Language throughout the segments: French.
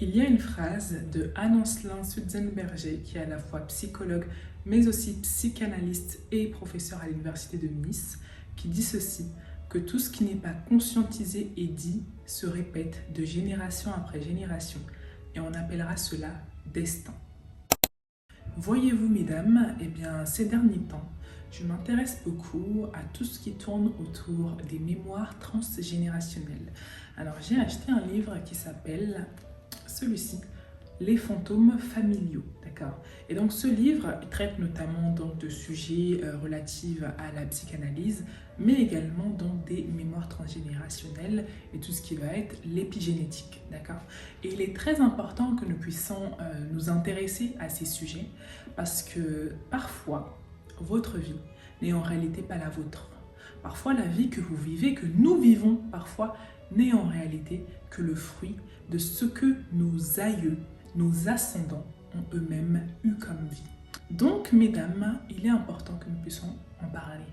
Il y a une phrase de Anne-Ancelin Sutzenberger, qui est à la fois psychologue, mais aussi psychanalyste et professeur à l'université de Nice, qui dit ceci, que tout ce qui n'est pas conscientisé et dit se répète de génération après génération, et on appellera cela destin. Voyez-vous, mesdames, eh bien, ces derniers temps, je m'intéresse beaucoup à tout ce qui tourne autour des mémoires transgénérationnelles. Alors, j'ai acheté un livre qui s'appelle celui-ci, Les fantômes familiaux, d'accord? Et donc ce livre il traite notamment donc, de sujets relatifs à la psychanalyse, mais également donc, des mémoires transgénérationnelles et tout ce qui va être l'épigénétique, d'accord? Et il est très important que nous puissions nous intéresser à ces sujets parce que parfois, votre vie n'est en réalité pas la vôtre. Parfois, la vie que vous vivez, que nous vivons parfois, n'est en réalité que le fruit de ce que nos aïeux, nos ascendants ont eux-mêmes eu comme vie. Donc, mesdames, il est important que nous puissions en parler.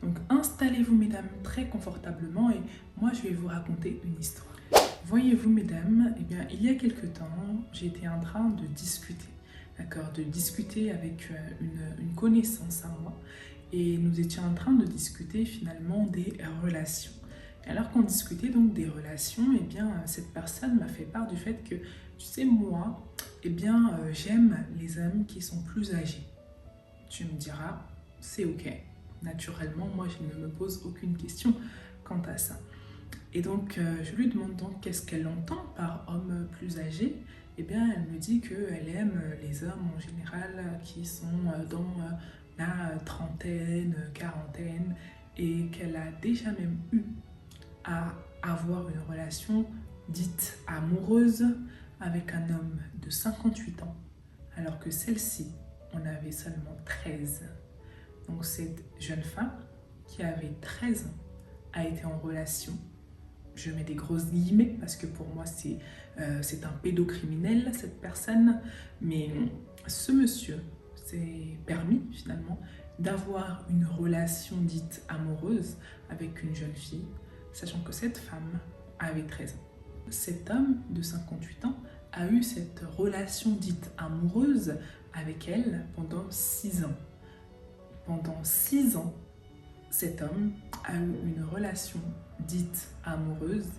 Donc, installez-vous, mesdames, très confortablement et moi, je vais vous raconter une histoire. Voyez-vous, mesdames, eh bien, il y a quelque temps, j'étais en train de discuter, d'accord, de discuter avec une connaissance à moi et nous étions en train de discuter finalement des relations. Alors qu'on discutait donc des relations, eh bien, cette personne m'a fait part du fait que, tu sais, moi, eh bien, j'aime les hommes qui sont plus âgés. Tu me diras, c'est ok. Naturellement, moi, je ne me pose aucune question quant à ça. Et donc, je lui demande donc qu'est-ce qu'elle entend par homme plus âgé. Eh bien, elle me dit qu'elle aime les hommes en général qui sont dans la trentaine, quarantaine, et qu'elle a déjà même eu à avoir une relation dite amoureuse avec un homme de 58 ans, alors que celle-ci en avait seulement 13. Donc cette jeune femme qui avait 13 ans a été en relation, je mets des grosses guillemets parce que pour moi c'est un pédocriminel cette personne, mais ce monsieur s'est permis finalement d'avoir une relation dite amoureuse avec une jeune fille, sachant que cette femme avait 13 ans. Cet homme de 58 ans a eu cette relation dite amoureuse avec elle pendant 6 ans. Pendant 6 ans, cet homme a eu une relation dite amoureuse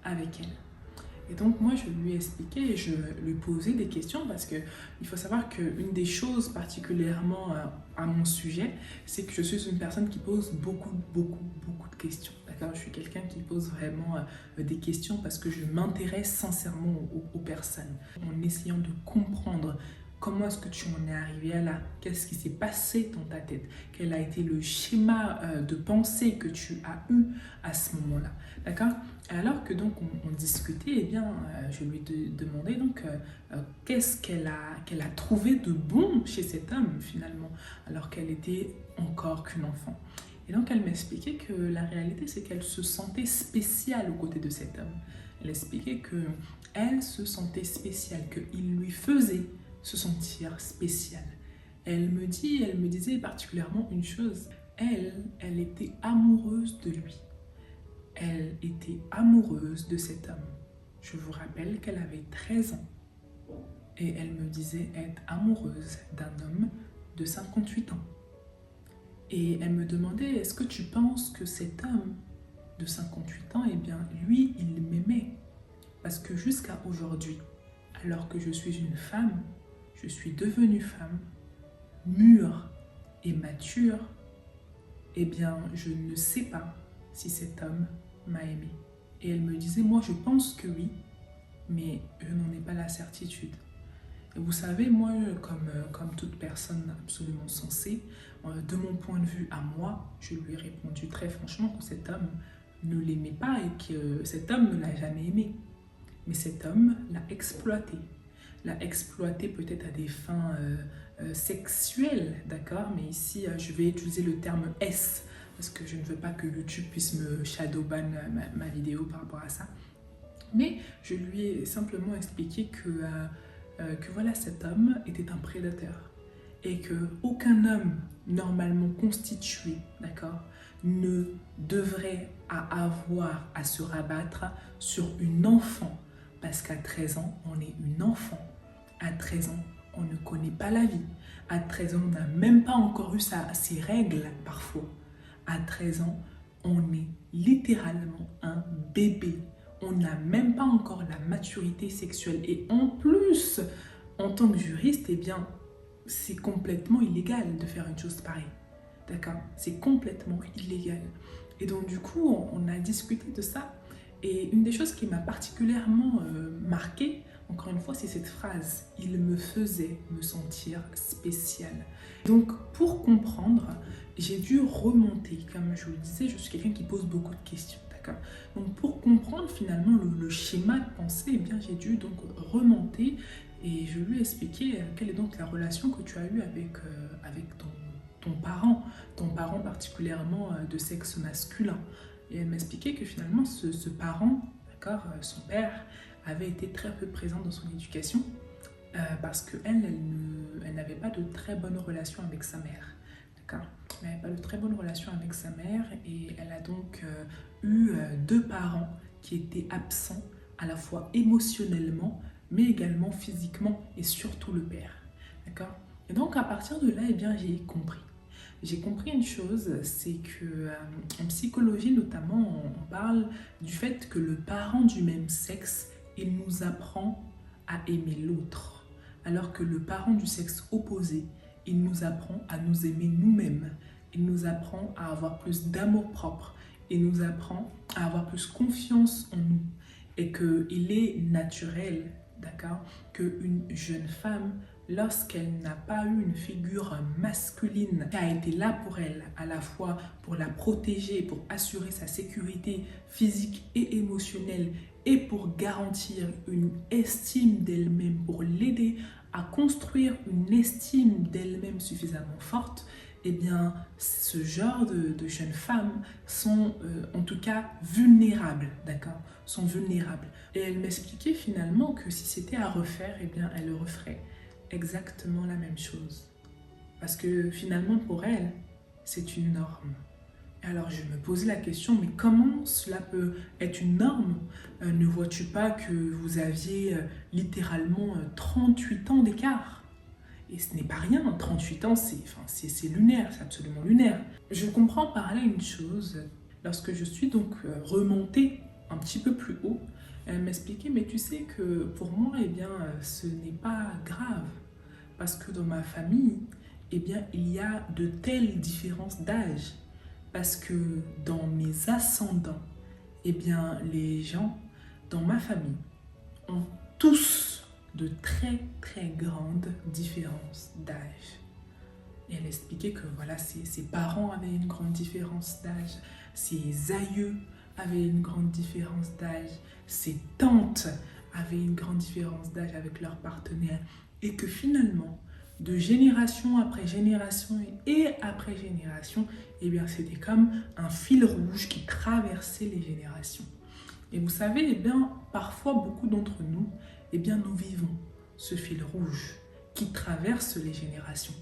avec elle. Et donc moi je lui ai expliqué et je lui posais des questions parce qu'il faut savoir qu'une des choses particulièrement à mon sujet, c'est que je suis une personne qui pose beaucoup de questions. D'accord, je suis quelqu'un qui pose vraiment des questions parce que je m'intéresse sincèrement aux personnes en essayant de comprendre comment est-ce que tu en es arrivé à là, qu'est-ce qui s'est passé dans ta tête, quel a été le schéma de pensée que tu as eu à ce moment-là, d'accord? Alors que donc on discutait, eh bien, je lui demandais donc qu'est-ce qu'elle a trouvé de bon chez cet homme finalement, alors qu'elle était encore qu'une enfant. Et donc elle m'expliquait que la réalité c'est qu'elle se sentait spéciale aux côtés de cet homme. Elle expliquait que elle se sentait spéciale, qu'il lui faisait se sentir spéciale. Elle me disait particulièrement une chose, elle était amoureuse de lui. Elle était amoureuse de cet homme. Je vous rappelle qu'elle avait 13 ans. Et elle me disait être amoureuse d'un homme de 58 ans. Et elle me demandait, est-ce que tu penses que cet homme de 58 ans, eh bien, lui, il m'aimait? Parce que jusqu'à aujourd'hui, alors que je suis une femme, je suis devenue femme, mûre et mature, eh bien, je ne sais pas si cet homme m'a aimée. Et elle me disait, moi je pense que oui, mais je n'en ai pas la certitude. Et vous savez, moi, comme toute personne absolument sensée, de mon point de vue à moi, je lui ai répondu très franchement que cet homme ne l'aimait pas et que cet homme ne l'a jamais aimé. Mais cet homme l'a exploité. L'a exploité peut-être à des fins sexuelles, d'accord? Mais ici, je vais utiliser le terme S, parce que je ne veux pas que YouTube puisse me shadowban ma vidéo par rapport à ça. Mais je lui ai simplement expliqué que voilà, cet homme était un prédateur et qu'aucun homme normalement constitué, d'accord, ne devrait avoir à se rabattre sur une enfant Parce qu'à 13 ans, on est une enfant. À 13 ans, on ne connaît pas la vie. À 13 ans, on n'a même pas encore eu ses règles parfois. À 13 ans, on est littéralement un bébé. On n'a même pas encore la maturité sexuelle. Et en plus, en tant que juriste, eh bien, c'est complètement illégal de faire une chose pareille. D'accord? C'est complètement illégal. Et donc, du coup, on a discuté de ça. Et une des choses qui m'a particulièrement marquée, encore une fois, c'est cette phrase. Il me faisait me sentir spéciale. Donc, pour comprendre, j'ai dû remonter. Comme je vous le disais, je suis quelqu'un qui pose beaucoup de questions. D'accord? Donc, pour comprendre finalement le schéma de pensée, eh bien, j'ai dû donc remonter et je lui ai expliqué quelle est donc la relation que tu as eue avec ton parent particulièrement de sexe masculin. Et elle m'expliquait que finalement ce parent, d'accord, son père, avait été très peu présent dans son éducation parce qu'elle n'avait pas de très bonne relation avec sa mère. D'accord? Elle n'avait pas de très bonne relation avec sa mère et elle a donc eu deux parents qui étaient absents à la fois émotionnellement mais également physiquement et surtout le père. D'accord? Et donc à partir de là, eh bien, j'ai compris. J'ai compris une chose, c'est que en psychologie notamment, on parle du fait que le parent du même sexe, il nous apprend à aimer l'autre, alors que le parent du sexe opposé, il nous apprend à nous aimer nous-mêmes, il nous apprend à avoir plus d'amour-propre, il nous apprend à avoir plus confiance en nous et qu'il est naturel, d'accord, qu'une jeune femme, lorsqu'elle n'a pas eu une figure masculine qui a été là pour elle, à la fois pour la protéger, pour assurer sa sécurité physique et émotionnelle et pour garantir une estime d'elle-même, pour l'aider à construire une estime d'elle-même suffisamment forte, eh bien, ce genre de jeunes femmes sont en tout cas vulnérables, d'accord, sont vulnérables. Et elle m'expliquait finalement que si c'était à refaire, eh bien, elle le referait exactement la même chose. Parce que finalement, pour elle, c'est une norme. Alors je me posais la question, mais comment cela peut être une norme? Ne vois-tu pas que vous aviez littéralement 38 ans d'écart? Et ce n'est pas rien, 38 ans, c'est lunaire, c'est absolument lunaire. Je comprends par là une chose, lorsque je suis donc remontée un petit peu plus haut, elle m'expliquait, mais tu sais que pour moi, eh bien, ce n'est pas grave. Parce que dans ma famille, eh bien, il y a de telles différences d'âge. Parce que dans mes ascendants, eh bien, les gens dans ma famille ont tous de très très grandes différences d'âge. Et elle expliquait que voilà, ses parents avaient une grande différence d'âge, ses aïeux avaient une grande différence d'âge, ses tantes avaient une grande différence d'âge avec leurs partenaires et que finalement, de génération après génération et après génération, eh bien, c'était comme un fil rouge qui traversait les générations. Et vous savez, eh bien, parfois, beaucoup d'entre nous, eh bien, nous vivons ce fil rouge qui traverse les générations.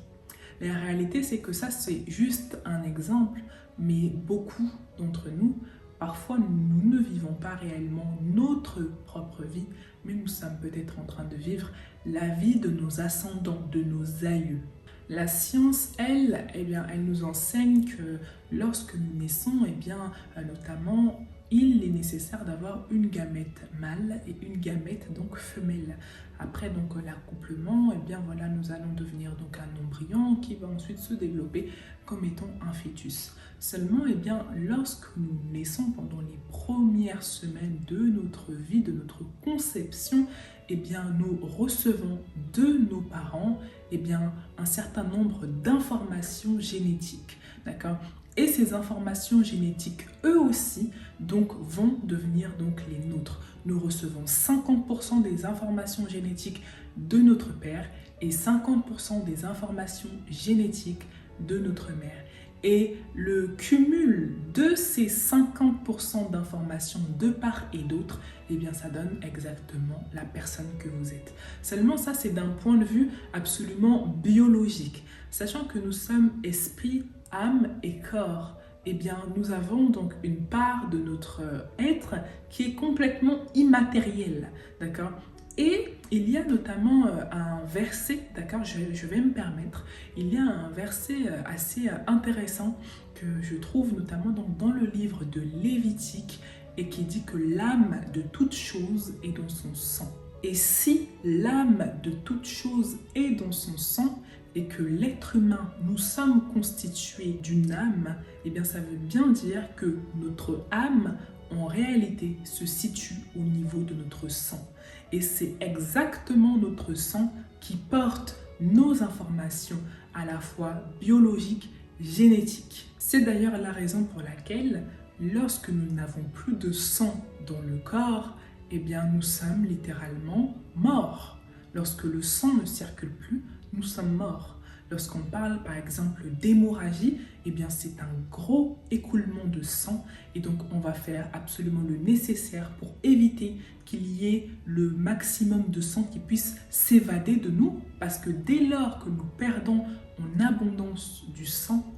La réalité, c'est que ça, c'est juste un exemple, mais beaucoup d'entre nous, parfois, nous ne vivons pas réellement notre propre vie, mais nous sommes peut-être en train de vivre la vie de nos ascendants, de nos aïeux. La science, elle, eh bien, elle nous enseigne que lorsque nous naissons, eh bien, notamment, il est nécessaire d'avoir une gamète mâle et une gamète donc femelle. Après donc l'accouplement, eh bien voilà, nous allons devenir donc un embryon qui va ensuite se développer comme étant un fœtus. Seulement, eh bien, lorsque nous naissons pendant les premières semaines de notre vie, de notre conception, eh bien, nous recevons de nos parents eh bien, un certain nombre d'informations génétiques, d'accord? Et ces informations génétiques, eux aussi, donc, vont devenir donc les nôtres. Nous recevons 50% des informations génétiques de notre père et 50% des informations génétiques de notre mère. Et le cumul de ces 50% d'informations de part et d'autre, eh bien, ça donne exactement la personne que vous êtes. Seulement, ça, c'est d'un point de vue absolument biologique. Sachant que nous sommes esprit, âme et corps. eh bien, nous avons donc une part de notre être qui est complètement immatérielle, d'accord? Et il y a notamment un verset, d'accord, je vais me permettre, il y a un verset assez intéressant que je trouve notamment dans le livre de Lévitique et qui dit que l'âme de toute chose est dans son sang. Et si l'âme de toute chose est dans son sang et que l'être humain, nous sommes constitués d'une âme, eh bien ça veut bien dire que notre âme, en réalité, se situe au niveau de notre sang. Et c'est exactement notre sang qui porte nos informations, à la fois biologiques, génétiques. C'est d'ailleurs la raison pour laquelle, lorsque nous n'avons plus de sang dans le corps, eh bien nous sommes littéralement morts. Lorsque le sang ne circule plus, nous sommes morts. Lorsqu'on parle par exemple d'hémorragie, eh bien c'est un gros écoulement de sang et donc on va faire absolument le nécessaire pour éviter qu'il y ait le maximum de sang qui puisse s'évader de nous, parce que dès lors que nous perdons en abondance du sang,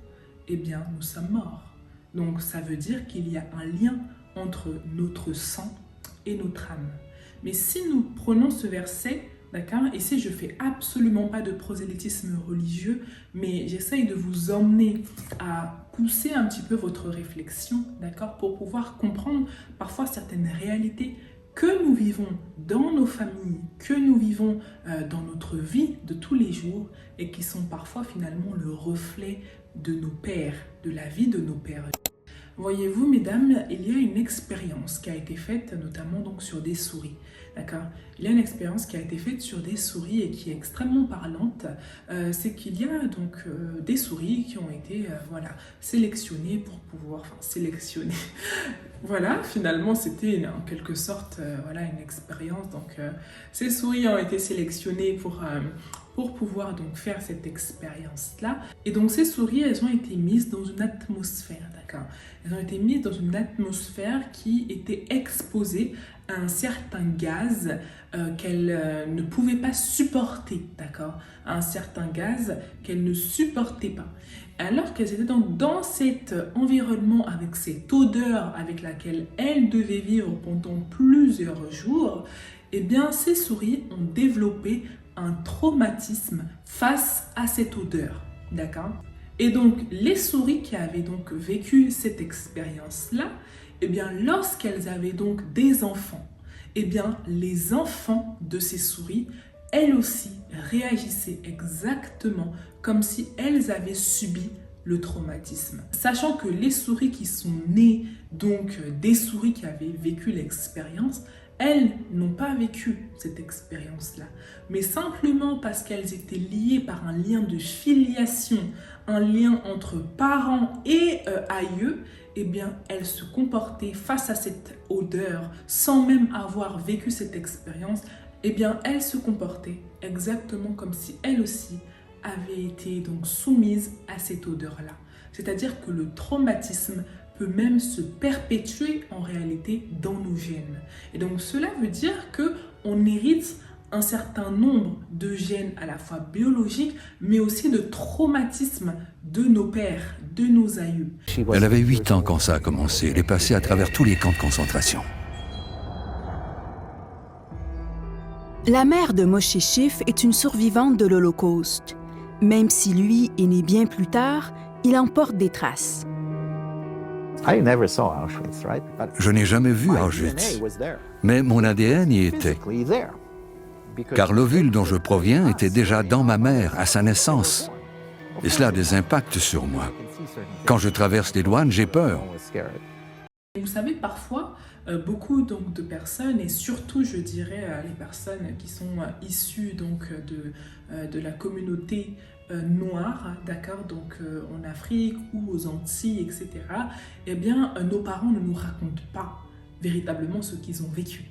eh bien nous sommes morts. Donc ça veut dire qu'il y a un lien entre notre sang et notre âme. Mais si nous prenons ce verset, d'accord, ici je fais absolument pas de prosélytisme religieux, mais j'essaye de vous emmener à pousser un petit peu votre réflexion, d'accord, pour pouvoir comprendre parfois certaines réalités que nous vivons dans nos familles, que nous vivons dans notre vie de tous les jours et qui sont parfois finalement le reflet de nos pères, de la vie de nos pères. Voyez-vous, mesdames, il y a une expérience qui a été faite notamment donc sur des souris. D'accord? Il y a une expérience qui a été faite sur des souris et qui est extrêmement parlante. C'est qu'il y a donc des souris qui ont été voilà, sélectionnées pour pouvoir... Enfin, sélectionnées... Voilà, finalement, c'était en quelque sorte voilà, une expérience. Donc, ces souris ont été sélectionnées pour pouvoir donc faire cette expérience-là. Et donc, ces souris, elles ont été mises dans une atmosphère, d'accord? Elles ont été mises dans une atmosphère qui était exposée à un certain gaz qu'elles ne pouvaient pas supporter, d'accord? À un certain gaz qu'elles ne supportaient pas. Alors qu'elles étaient donc dans cet environnement avec cette odeur avec laquelle elles devaient vivre pendant plusieurs jours, eh bien ces souris ont développé un traumatisme face à cette odeur, d'accord? Et donc les souris qui avaient donc vécu cette expérience-là, eh bien lorsqu'elles avaient donc des enfants, eh bien les enfants de ces souris, elles aussi réagissaient exactement comme si elles avaient subi le traumatisme. Sachant que les souris qui sont nées, donc des souris qui avaient vécu l'expérience, elles n'ont pas vécu cette expérience-là, mais simplement parce qu'elles étaient liées par un lien de filiation, un lien entre parents et aïeux, eh bien, elles se comportaient face à cette odeur sans même avoir vécu cette expérience. Eh bien, elles se comportaient exactement comme si elles aussi avaient été donc soumises à cette odeur-là. C'est-à-dire que le traumatisme peut même se perpétuer en réalité dans nos gènes. Et donc cela veut dire qu'on hérite un certain nombre de gènes à la fois biologiques, mais aussi de traumatismes de nos pères, de nos aïeux. Elle avait 8 ans quand ça a commencé. Elle est passée à travers tous les camps de concentration. La mère de Moshe Schiff est une survivante de l'Holocauste. Même si lui est né bien plus tard, il en porte des traces. Je n'ai jamais vu Auschwitz, mais mon ADN y était. Car l'ovule dont je proviens était déjà dans ma mère à sa naissance. Et cela a des impacts sur moi. Quand je traverse les douanes, j'ai peur. Vous savez, parfois, beaucoup donc, de personnes, et surtout, je dirais, les personnes qui sont issues donc, de la communauté noire, d'accord, donc en Afrique ou aux Antilles, etc., eh bien, nos parents ne nous racontent pas véritablement ce qu'ils ont vécu.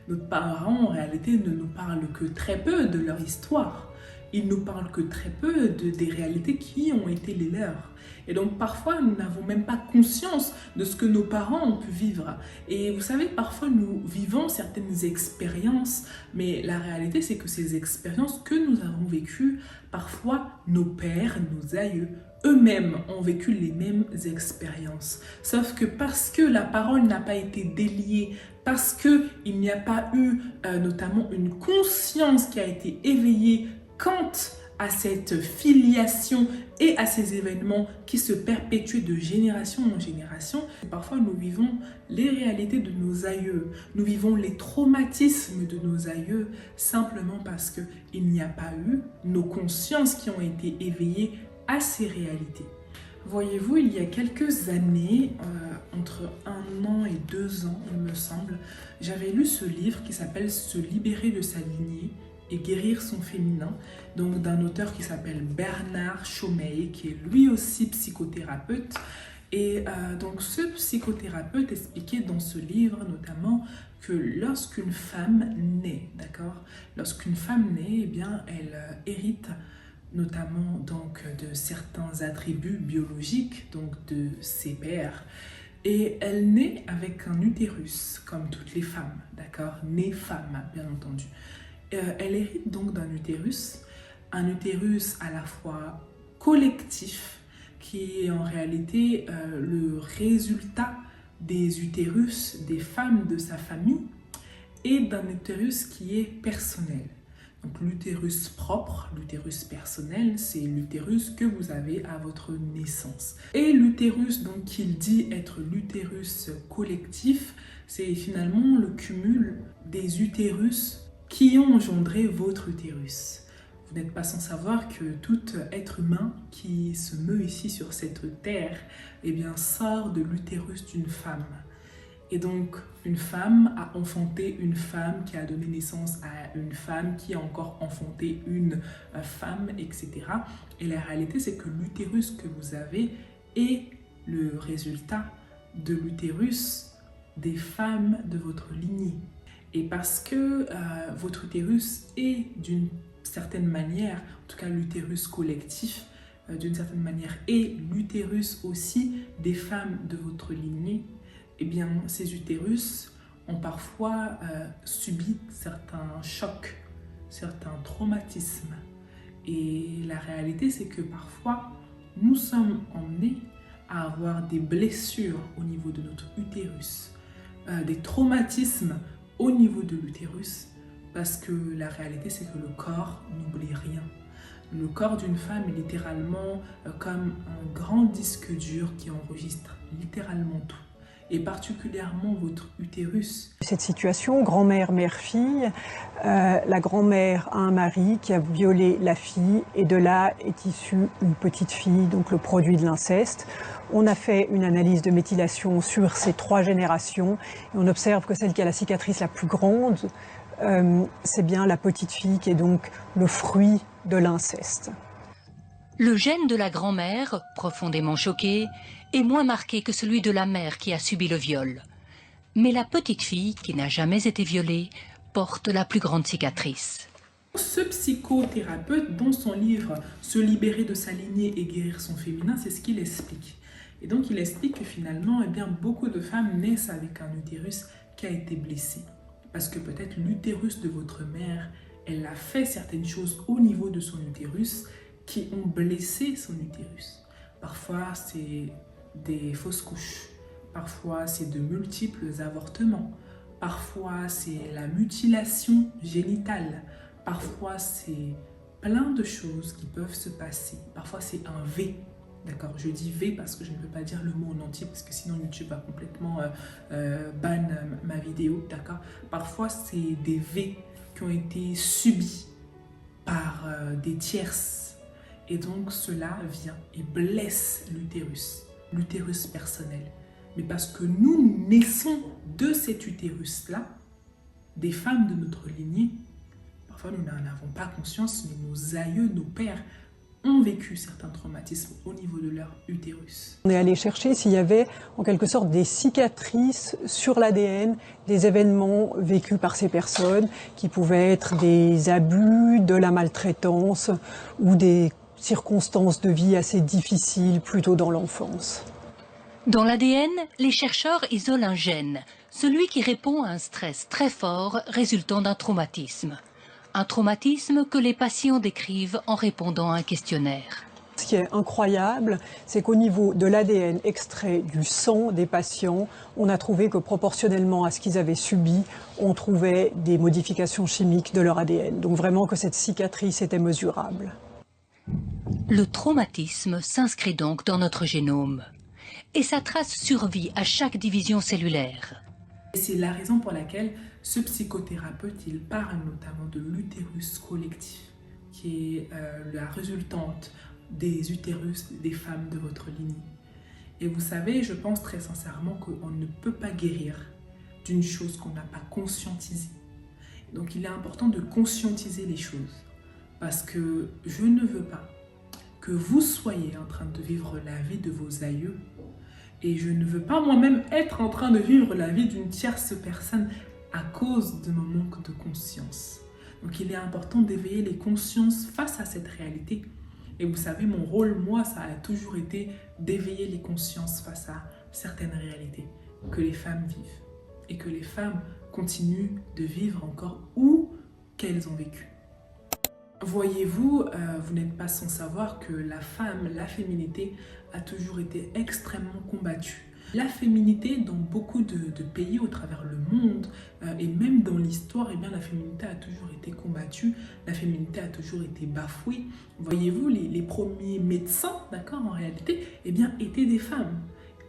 Nos parents, en réalité, ne nous parlent que très peu de leur histoire. ils nous parlent que très peu des réalités qui ont été les leurs. Et donc parfois, nous n'avons même pas conscience de ce que nos parents ont pu vivre. Et vous savez, parfois nous vivons certaines expériences, mais la réalité c'est que ces expériences que nous avons vécues, parfois nos pères, nos aïeux, eux-mêmes ont vécu les mêmes expériences. Sauf que parce que la parole n'a pas été déliée, parce qu'il n'y a pas eu notamment une conscience qui a été éveillée quant à cette filiation et à ces événements qui se perpétuent de génération en génération. Parfois, nous vivons les réalités de nos aïeux, nous vivons les traumatismes de nos aïeux simplement parce qu'il n'y a pas eu nos consciences qui ont été éveillées à ces réalités. Voyez-vous, il y a quelques années, entre 1 an et 2 ans, il me semble, j'avais lu ce livre qui s'appelle « Se libérer de sa lignée » et guérir son féminin, donc d'un auteur qui s'appelle Bernard Chaumeil, qui est lui aussi psychothérapeute. Et donc ce psychothérapeute expliquait dans ce livre notamment que lorsqu'une femme naît, d'accord, lorsqu'une femme naît, eh bien, elle hérite notamment donc de certains attributs biologiques, donc de ses pères. Et elle naît avec un utérus, comme toutes les femmes, d'accord, née femme, bien entendu. Elle hérite donc d'un utérus, un utérus à la fois collectif, qui est en réalité le résultat des utérus des femmes de sa famille, et d'un utérus qui est personnel. Donc l'utérus propre, l'utérus personnel, c'est l'utérus que vous avez à votre naissance. Et l'utérus donc qu'il dit être l'utérus collectif, c'est finalement le cumul des utérus qui ont engendré votre utérus. Vous n'êtes pas sans savoir que tout être humain qui se meut ici sur cette terre, eh bien, sort de l'utérus d'une femme. Et donc, une femme a enfanté une femme qui a donné naissance à une femme qui a encore enfanté une femme, etc. Et la réalité, c'est que l'utérus que vous avez est le résultat de l'utérus des femmes de votre lignée. Et parce que votre utérus est d'une certaine manière, en tout cas l'utérus collectif, d'une certaine manière, et l'utérus aussi des femmes de votre lignée, eh bien ces utérus ont parfois subi certains chocs, certains traumatismes. Et la réalité, c'est que parfois, nous sommes emmenés à avoir des blessures au niveau de notre utérus, des traumatismes au niveau de l'utérus, parce que la réalité c'est que le corps n'oublie rien. Le corps d'une femme est littéralement comme un grand disque dur qui enregistre littéralement tout, et particulièrement votre utérus. Cette situation, grand-mère, mère-fille, la grand-mère a un mari qui a violé la fille, et de là est issue une petite fille, donc le produit de l'inceste. On a fait une analyse de méthylation sur ces 3 générations, et on observe que celle qui a la cicatrice la plus grande, c'est bien la petite fille qui est donc le fruit de l'inceste. Le gène de la grand-mère, profondément choquée, est moins marqué que celui de la mère qui a subi le viol. Mais la petite fille, qui n'a jamais été violée, porte la plus grande cicatrice. Ce psychothérapeute, dans son livre « Se libérer de sa lignée et guérir son féminin », c'est ce qu'il explique. Et donc il explique que finalement, eh bien, beaucoup de femmes naissent avec un utérus qui a été blessé. Parce que peut-être l'utérus de votre mère, elle a fait certaines choses au niveau de son utérus qui ont blessé son utérus. Parfois, c'est des fausses couches. Parfois, c'est de multiples avortements. Parfois, c'est la mutilation génitale. Parfois, c'est plein de choses qui peuvent se passer. Parfois, c'est un V. D'accord, je dis V parce que je ne peux pas dire le mot en entier parce que sinon YouTube va complètement ban ma vidéo, d'accord. Parfois, c'est des V qui ont été subis par des tierces. Et donc, cela vient et blesse l'utérus personnel. Mais parce que nous naissons de cet utérus-là, des femmes de notre lignée, parfois nous n'en avons pas conscience, mais nos aïeux, nos pères ont vécu certains traumatismes au niveau de leur utérus. On est allé chercher s'il y avait en quelque sorte des cicatrices sur l'ADN des événements vécus par ces personnes, qui pouvaient être des abus, de la maltraitance ou des circonstances de vie assez difficiles plutôt dans l'enfance. Dans l'ADN, les chercheurs isolent un gène, celui qui répond à un stress très fort résultant d'un traumatisme. Un traumatisme que les patients décrivent en répondant à un questionnaire. Ce qui est incroyable, c'est qu'au niveau de l'ADN extrait du sang des patients, on a trouvé que proportionnellement à ce qu'ils avaient subi, on trouvait des modifications chimiques de leur ADN. Donc vraiment que cette cicatrice était mesurable. Le traumatisme s'inscrit donc dans notre génome. Et sa trace survit à chaque division cellulaire. C'est la raison pour laquelle ce psychothérapeute, il parle notamment de l'utérus collectif, qui est la résultante des utérus des femmes de votre lignée. Et vous savez, je pense très sincèrement qu'on ne peut pas guérir d'une chose qu'on n'a pas conscientisée. Donc il est important de conscientiser les choses, parce que je ne veux pas que vous soyez en train de vivre la vie de vos aïeux, et je ne veux pas moi-même être en train de vivre la vie d'une tierce personne à cause de mon manque de conscience. Donc il est important d'éveiller les consciences face à cette réalité. Et vous savez, mon rôle, moi, ça a toujours été d'éveiller les consciences face à certaines réalités que les femmes vivent. Et que les femmes continuent de vivre encore ou qu'elles ont vécu. Voyez-vous, vous n'êtes pas sans savoir que la femme, la féminité, a toujours été extrêmement combattue. La féminité, dans beaucoup de pays au travers le monde, et même dans l'histoire, eh bien, la féminité a toujours été combattue, la féminité a toujours été bafouée. Voyez-vous, les premiers médecins, d'accord, en réalité, eh bien, étaient des femmes.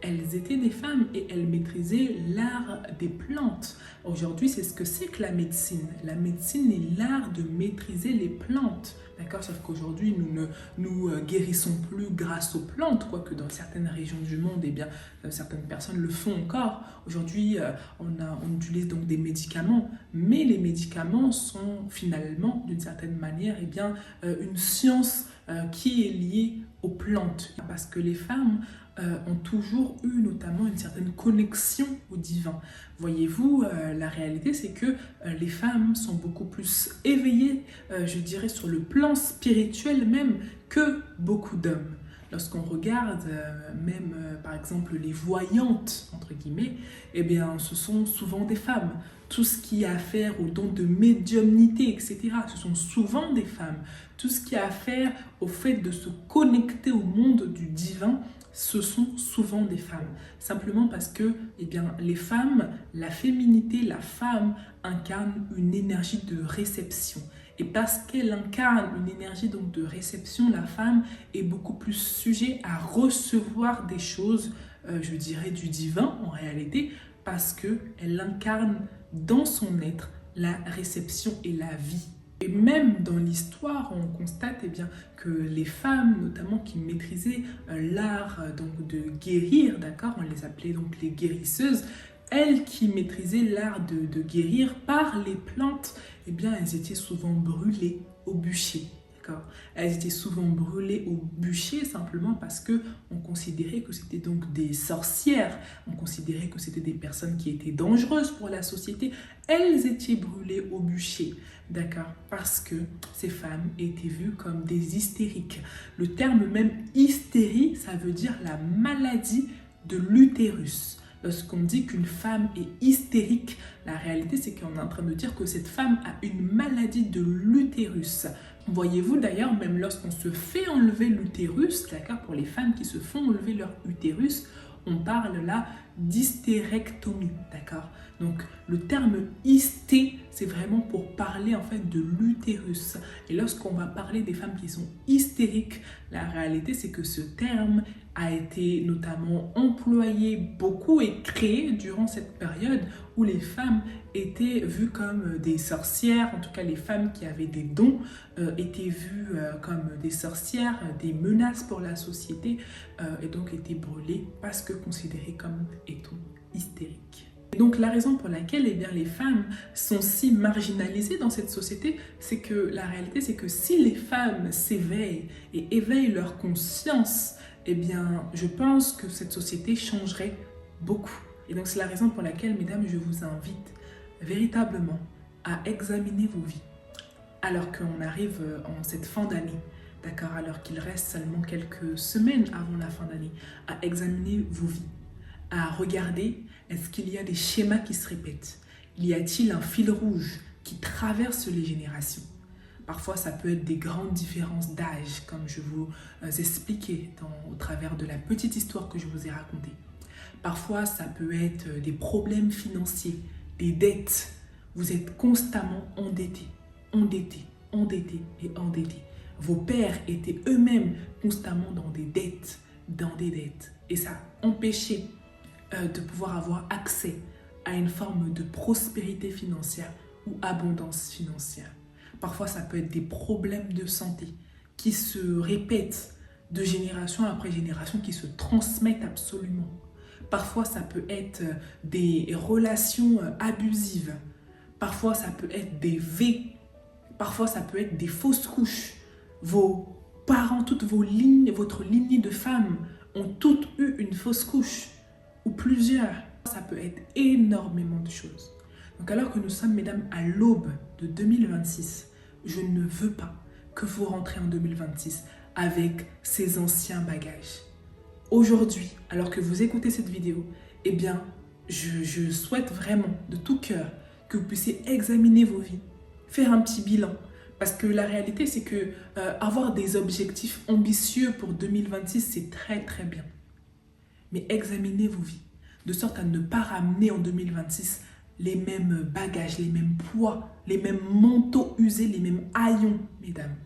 Elles étaient des femmes et elles maîtrisaient l'art des plantes. Aujourd'hui, c'est ce que c'est que la médecine. La médecine est l'art de maîtriser les plantes. D'accord ? Sauf qu'aujourd'hui, nous ne nous guérissons plus grâce aux plantes, quoique dans certaines régions du monde, eh bien, certaines personnes le font encore. Aujourd'hui, on utilise donc des médicaments, mais les médicaments sont finalement, d'une certaine manière, eh bien, une science qui est liée aux plantes. Parce que les femmes ont toujours eu notamment une certaine connexion au divin. Voyez-vous, la réalité c'est que les femmes sont beaucoup plus éveillées, je dirais sur le plan spirituel même, que beaucoup d'hommes. Lorsqu'on regarde même par exemple les voyantes, entre guillemets, eh bien ce sont souvent des femmes. Tout ce qui a affaire au don de médiumnité, etc., ce sont souvent des femmes. Tout ce qui a affaire au fait de se connecter au monde du divin, ce sont souvent des femmes. Simplement parce que eh bien, les femmes, la féminité, la femme incarne une énergie de réception. Et parce qu'elle incarne une énergie donc, de réception, la femme est beaucoup plus sujet à recevoir des choses, je dirais, du divin en réalité, parce qu'elle incarne dans son être la réception et la vie. Et même dans l'histoire, on constate eh bien, que les femmes, notamment qui maîtrisaient l'art donc, de guérir, d'accord, on les appelait donc les guérisseuses, elles qui maîtrisaient l'art de guérir par les plantes, eh bien, elles étaient souvent brûlées au bûcher. Elles étaient souvent brûlées au bûcher simplement parce qu'on considérait que c'était donc des sorcières, on considérait que c'était des personnes qui étaient dangereuses pour la société. Elles étaient brûlées au bûcher, d'accord, parce que ces femmes étaient vues comme des hystériques. Le terme même hystérie, ça veut dire la maladie de l'utérus. Lorsqu'on dit qu'une femme est hystérique, la réalité c'est qu'on est en train de dire que cette femme a une maladie de l'utérus. Voyez-vous d'ailleurs, même lorsqu'on se fait enlever l'utérus, d'accord, pour les femmes qui se font enlever leur utérus, on parle là d'hystérectomie, d'accord. Donc le terme hysté, c'est vraiment pour parler en fait de l'utérus. Et lorsqu'on va parler des femmes qui sont hystériques, la réalité c'est que ce terme a été notamment employé beaucoup et créé durant cette période où les femmes étaient vues comme des sorcières, en tout cas les femmes qui avaient des dons étaient vues comme des sorcières, des menaces pour la société et donc étaient brûlées parce que considérées comme étant hystériques. Et donc la raison pour laquelle les femmes sont si marginalisées dans cette société, c'est que la réalité, c'est que si les femmes s'éveillent et éveillent leur conscience, je pense que cette société changerait beaucoup. Et donc c'est la raison pour laquelle, mesdames, je vous invite véritablement à examiner vos vies. Alors qu'on arrive en cette fin d'année, d'accord, alors qu'il reste seulement quelques semaines avant la fin d'année, à examiner vos vies, à regarder, est-ce qu'il y a des schémas qui se répètent? Y a-t-il un fil rouge qui traverse les générations? Parfois, ça peut être des grandes différences d'âge, comme je vous expliquais au travers de la petite histoire que je vous ai racontée. Parfois, ça peut être des problèmes financiers, des dettes. Vous êtes constamment endettés, endettés, endettés et endettés. Vos pères étaient eux-mêmes constamment dans des dettes. Et ça a empêché de pouvoir avoir accès à une forme de prospérité financière ou abondance financière. Parfois, ça peut être des problèmes de santé qui se répètent de génération après génération, qui se transmettent absolument. Parfois, ça peut être des relations abusives. Parfois, ça peut être des V. Parfois, ça peut être des fausses couches. Vos parents, votre lignée de femmes ont toutes eu une fausse couche ou plusieurs. Ça peut être énormément de choses. Donc alors que nous sommes, mesdames, à l'aube de 2026, je ne veux pas que vous rentrez en 2026 avec ces anciens bagages. Aujourd'hui, alors que vous écoutez cette vidéo, je souhaite vraiment de tout cœur que vous puissiez examiner vos vies, faire un petit bilan. Parce que la réalité, c'est que avoir des objectifs ambitieux pour 2026, c'est très très bien. Mais examinez vos vies, de sorte à ne pas ramener en 2026 les mêmes bagages, les mêmes poids, les mêmes manteaux usés, les mêmes haillons, mesdames.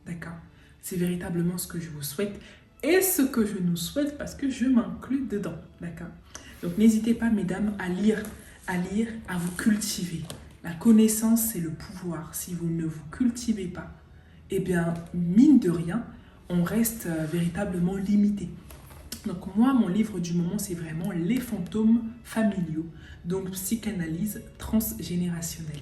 D'accord? C'est véritablement ce que je vous souhaite et ce que je nous souhaite parce que je m'inclus dedans. D'accord? Donc n'hésitez pas, mesdames, à lire, à vous cultiver. La connaissance, c'est le pouvoir. Si vous ne vous cultivez pas, mine de rien, on reste véritablement limité. Donc moi, mon livre du moment, c'est vraiment Les fantômes familiaux, donc psychanalyse transgénérationnelle.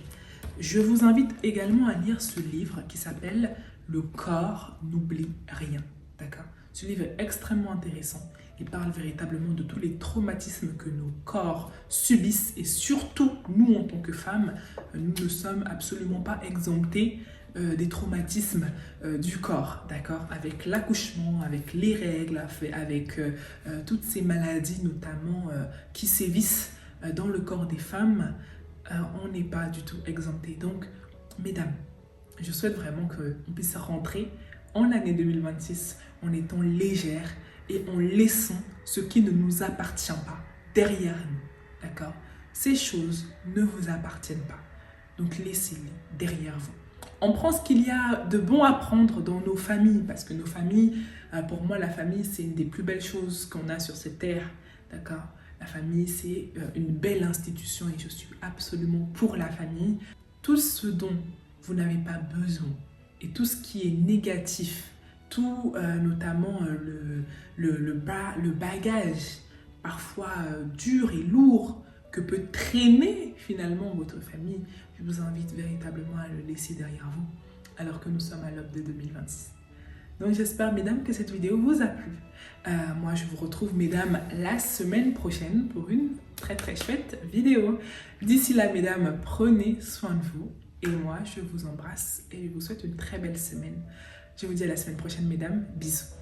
Je vous invite également à lire ce livre qui s'appelle Le corps n'oublie rien. D'accord? Ce livre est extrêmement intéressant. Il parle véritablement de tous les traumatismes que nos corps subissent et surtout, nous en tant que femmes, nous ne sommes absolument pas exemptés des traumatismes du corps, d'accord? Avec l'accouchement, avec les règles, avec toutes ces maladies notamment qui sévissent dans le corps des femmes, on n'est pas du tout exemptés. Donc, mesdames, je souhaite vraiment qu'on puisse rentrer en l'année 2026 en étant légères et en laissant ce qui ne nous appartient pas derrière nous, d'accord? Ces choses ne vous appartiennent pas, donc laissez-les derrière vous. On prend ce qu'il y a de bon à prendre dans nos familles, parce que nos familles, pour moi, la famille, c'est une des plus belles choses qu'on a sur cette terre, d'accord? La famille, c'est une belle institution et je suis absolument pour la famille. Tout ce dont vous n'avez pas besoin et tout ce qui est négatif, tout notamment le bagage parfois dur et lourd que peut traîner finalement votre famille, je vous invite véritablement à le laisser derrière vous alors que nous sommes à l'aube de 2026. Donc j'espère, mesdames, que cette vidéo vous a plu. Moi, je vous retrouve, mesdames, la semaine prochaine pour une très très chouette vidéo. D'ici là, mesdames, prenez soin de vous. Et moi, je vous embrasse et je vous souhaite une très belle semaine. Je vous dis à la semaine prochaine, mesdames. Bisous.